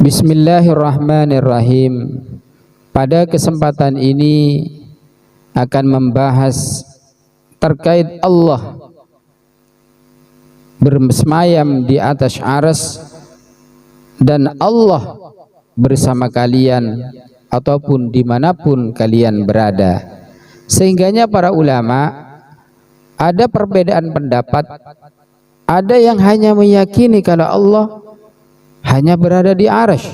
Bismillahirrahmanirrahim. Pada kesempatan ini akan membahas terkait Allah bersemayam di atas arsy dan Allah bersama kalian ataupun dimanapun kalian berada. Sehingganya para ulama ada perbedaan pendapat. Ada yang hanya meyakini kalau Allah hanya berada di arsy.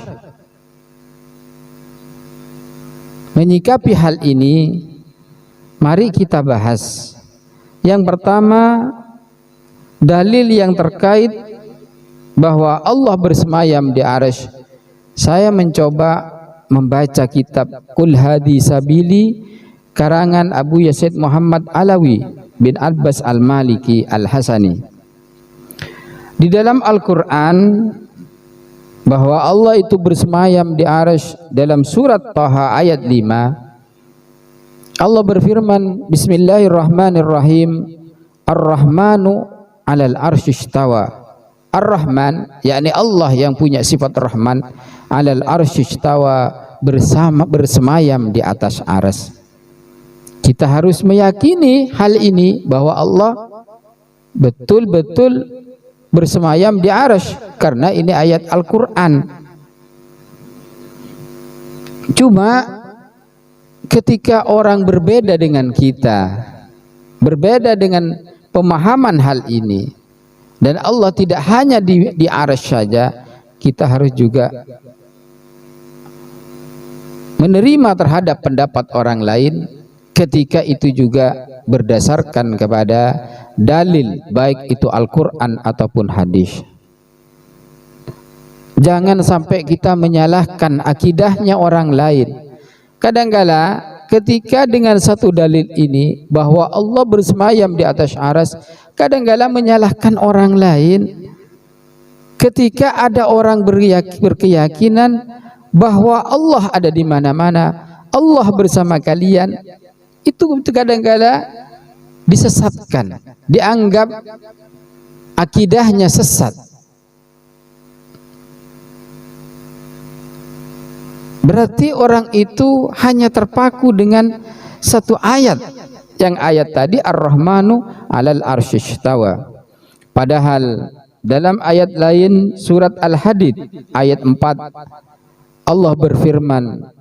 Menyikapi hal ini, mari kita bahas. Yang pertama, dalil yang terkait bahwa Allah bersemayam di arsy. Saya mencoba membaca kitab Qul Hadi Sabili karangan Abu Yazid Muhammad Alawi bin Abbas Al-Maliki Al-Hasani. Di dalam Al-Quran bahwa Allah itu bersemayam di arsy, dalam surat Taha ayat 5 Allah berfirman, Bismillahirrahmanirrahim, Ar-Rahmanu 'alal arsy istawa. Ar-Rahman, yakni Allah yang punya sifat Rahman, 'alal arsy istawa, bersemayam di atas arsy. Kita harus meyakini hal ini bahwa Allah betul-betul bersemayam di arsy, karena ini ayat Al-Quran. Cuma ketika orang berbeda dengan kita, berbeda dengan pemahaman hal ini, dan Allah tidak hanya di arsy saja, kita harus juga menerima terhadap pendapat orang lain ketika itu juga berdasarkan kepada dalil, baik itu Al-Quran ataupun hadis. Jangan sampai kita menyalahkan akidahnya orang lain. Kadangkala ketika dengan satu dalil ini bahwa Allah bersemayam di atas arsy, kadangkala menyalahkan orang lain ketika ada orang berkeyakinan bahwa Allah ada di mana-mana, Allah bersama kalian. Itu kadang-kala disesatkan, dianggap akidahnya sesat. Berarti orang itu hanya terpaku dengan satu ayat, yang ayat tadi Ar-Rahmanu 'alal arsy istawa. Padahal dalam ayat lain surat Al-Hadid ayat 4 Allah berfirman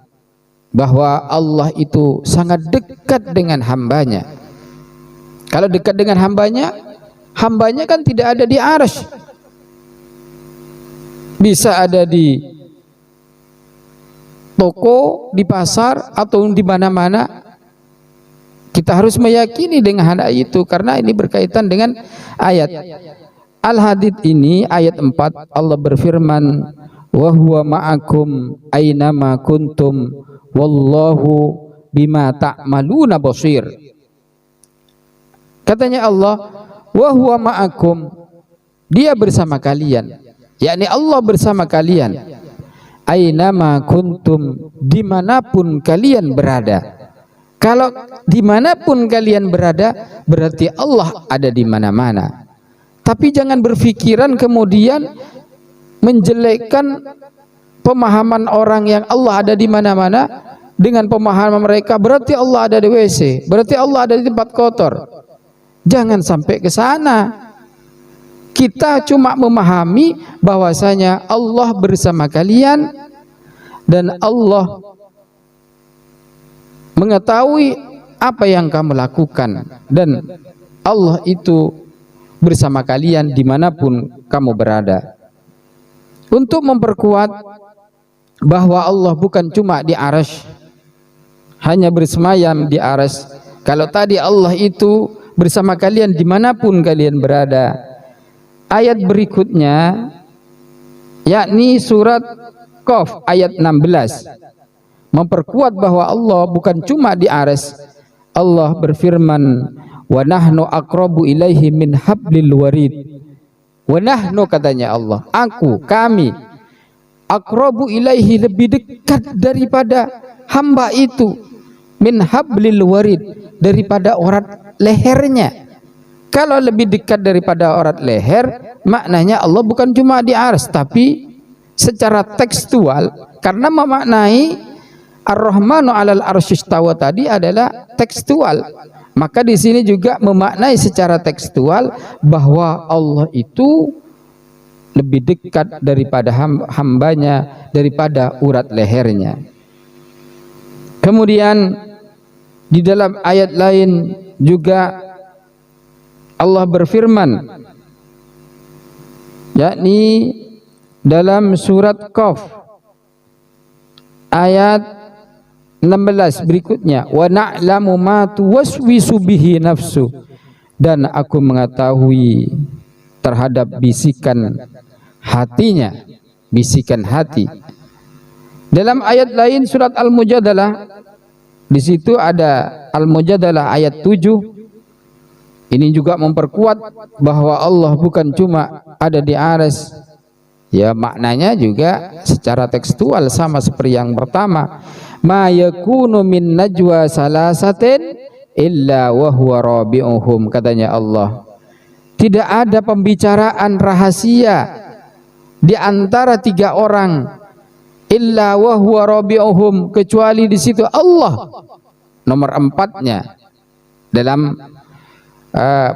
bahwa Allah itu sangat dekat dengan hambanya. Kalau dekat dengan hambanya, hambanya kan tidak ada di arsy, bisa ada di toko, di pasar, atau di mana-mana. Kita harus meyakini dengan hal itu, karena ini berkaitan dengan ayat Al-Hadid ini ayat 4. Allah berfirman, wa huwa ma'akum aynama kuntum wallahu bima ta'maluna basir. Katanya Allah, wa huwa ma'akum, dia bersama kalian, yakni Allah bersama kalian, aynama kuntum, dimanapun kalian berada. Kalau dimanapun kalian berada, berarti Allah ada di mana-mana. Tapi jangan berpikiran kemudian menjelekkan pemahaman orang yang Allah ada di mana-mana dengan pemahaman mereka, berarti Allah ada di WC, berarti Allah ada di tempat kotor. Jangan sampai ke sana. Kita cuma memahami bahwasanya Allah bersama kalian dan Allah mengetahui apa yang kamu lakukan, dan Allah itu bersama kalian dimanapun kamu berada. Untuk memperkuat bahwa Allah bukan cuma di arsy, hanya bersemayam di arsy. Kalau tadi Allah itu bersama kalian dimanapun kalian berada, ayat berikutnya yakni surat Qaf ayat 16 memperkuat bahwa Allah bukan cuma di arsy. Allah berfirman, wa nahnu aqrabu ilaihi min hablil warid. Wa nahnu, katanya Allah, kami aqrabu ilaihi, lebih dekat daripada hamba itu, min hablil warid, daripada urat lehernya. Kalau lebih dekat daripada urat leher, maknanya Allah bukan cuma di arsy, tapi secara tekstual, karena memaknai Ar-Rahmanu 'alal arsyistawa tadi adalah tekstual. Maka di sini juga memaknai secara tekstual bahwa Allah itu lebih dekat daripada hambanya, daripada urat lehernya. Kemudian di dalam ayat lain juga Allah berfirman, yakni dalam surat Qaf ayat 16 berikutnya, wa na'lamu ma tuwaswisu bihi nafsu, dan aku mengetahui terhadap bisikan hatinya, bisikan hati. Dalam ayat lain surat Al-Mujadalah, di situ ada Al-Mujadalah ayat 7. Ini juga memperkuat bahwa Allah bukan cuma ada di arsy. Ya, maknanya juga secara tekstual sama seperti yang pertama. Ma yakunu min najwa salasatin illa wa huwa rabi'uhum, katanya Allah. Tidak ada pembicaraan rahasia di antara 3 orang illa wa huwa rabi'uhum, kecuali di situ Allah nomor 4-nya dalam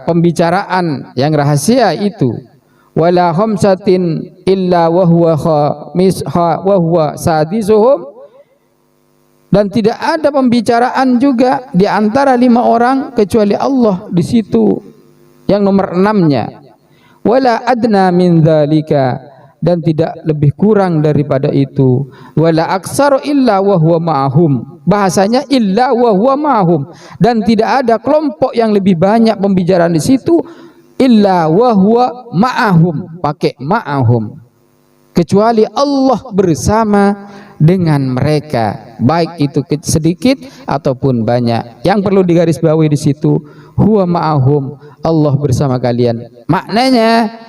pembicaraan yang rahasia itu. Wala khamsatin illa wa huwa sadisuhum, dan tidak ada pembicaraan juga di antara 5 orang kecuali Allah di situ yang nomor 6-nya. Wala adna min dzalika, dan tidak lebih kurang daripada itu. Wala aksaru illa wa huwa ma'ahum, bahasanya illa wa huwa ma'ahum, dan tidak ada kelompok yang lebih banyak pembicaraan di situ illa wa huwa ma'ahum, pakai ma'ahum, kecuali Allah bersama dengan mereka, baik itu sedikit ataupun banyak. Yang perlu digarisbawahi di situ huwa ma'ahum, Allah bersama kalian. Maknanya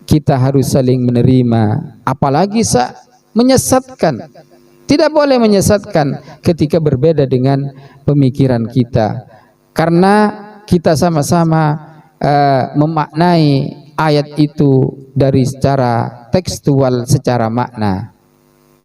kita harus saling menerima, apalagi menyesatkan. Tidak boleh menyesatkan ketika berbeda dengan pemikiran kita, karena kita sama-sama memaknai ayat itu dari secara tekstual, secara makna.